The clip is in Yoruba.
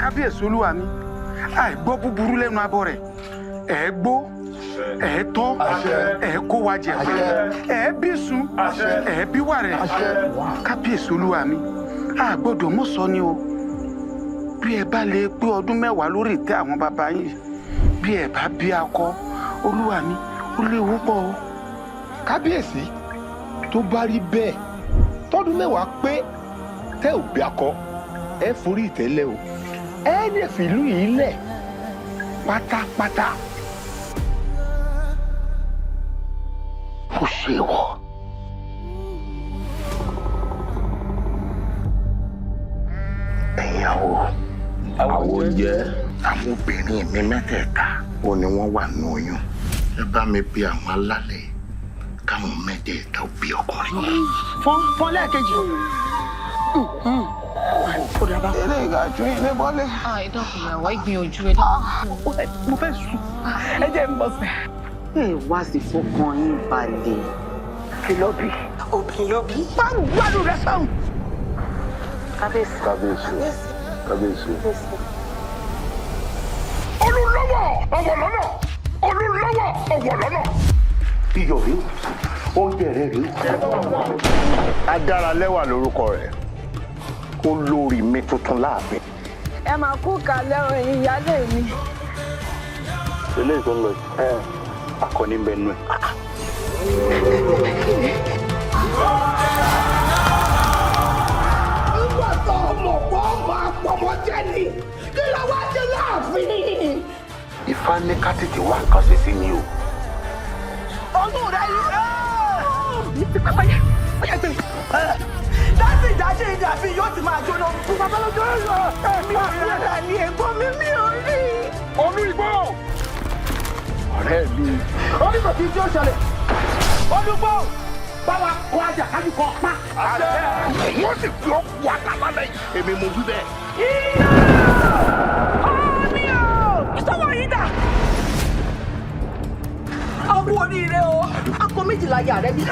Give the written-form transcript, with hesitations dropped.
kábíyèsí olúwa mi àìgbọ́ búburú lẹ́nu abọ́ rẹ̀ ẹ̀ gbó ẹ̀ tọ́ ẹ̀ kó wa jẹ ẹ̀ bí sun ẹ̀ bí wà rẹ̀ kábíyèsí olúwa mi àgbọ́dọ̀ mọ̀ sọ ni o bí ẹ bá lè pé ọdún 10 lórí ìtẹ́ àwọn bàbá yìí bí ẹ bá bí akọ olúwa mi ó léwu pọ̀ o. kábíyèsí tó bá rí bẹ́ẹ̀ tọ́dún 10 pé tẹ́ ò bí akọ ẹ forí ìtẹ́lẹ̀ o ẹ lè fìlú yìí lẹ̀ pátápátá. ó ṣe wọ. ẹ̀yin àwo jẹ́ àwọn obìnrin mi mẹ́tẹ̀ẹ̀ta ó ní wọ́n wà nínú oyún ẹ bá mi bí àwọn alálẹ̀ káwọn mẹ́tẹ̀ẹ̀ta ó bí ọkùnrin. fọ́n lẹ́ẹ̀kejì. eré ìgàjú ilé bọ́lẹ̀. ìdọ́kùn ìyàwó ìgbìyànjú ẹ dáhùn. mo fẹ́ sùn ẹ jẹ́ ń bọ̀ sí. ẹ wá sí fọkàn yín balẹ̀. kí ló bí. obìnrin ló bí. máa ń gbádùn rẹ sáwọn. kábíyèsí. olùlọ́wọ̀ ọ̀wọ̀ lọ́nà olùlọ́wọ̀ ọ̀wọ̀ lọ́nà. iyọ̀ rí oúnjẹ rẹ̀ rí. adáralẹ́wà lórúkọ rẹ̀ olórí mi tuntun láàfin. ẹ máa kú kalẹ̀ ẹ̀yin ìyálé mi. eléyìí tó ń lọ akọni ń bẹ nú ẹ. nígbà tó ọmọ pọ̀ máa pọ̀mọ́ jẹ́ ni kí ló wá jẹ́ láàfin. Ifá ní ká tètè wá nǹkan ṣe sí ni o. ọdún rẹ yìí ti pẹ́ pẹ́yẹ gbé mi. dájú ìdájí ìdàbí yóò ti máa jóná fún babalọ́jọ́ ẹ̀rọ ẹ̀mí ọ̀rẹ́dà ní ẹ̀gbọ́n mi ò rí. olú igbó ọ̀rẹ́ mi. onígbò tí tí ó ṣẹlẹ̀ olùgbò báwa kọ Ajakaju kan pa. wọ́n sì fi ọkọ̀ àtàlálẹ̀ yìí. èmi mo wí bẹ́ẹ̀. iná ọ̀mí o sọ́wọ́ yìí dà. ọkú oríire o akọ méjìlá yà rẹ bí.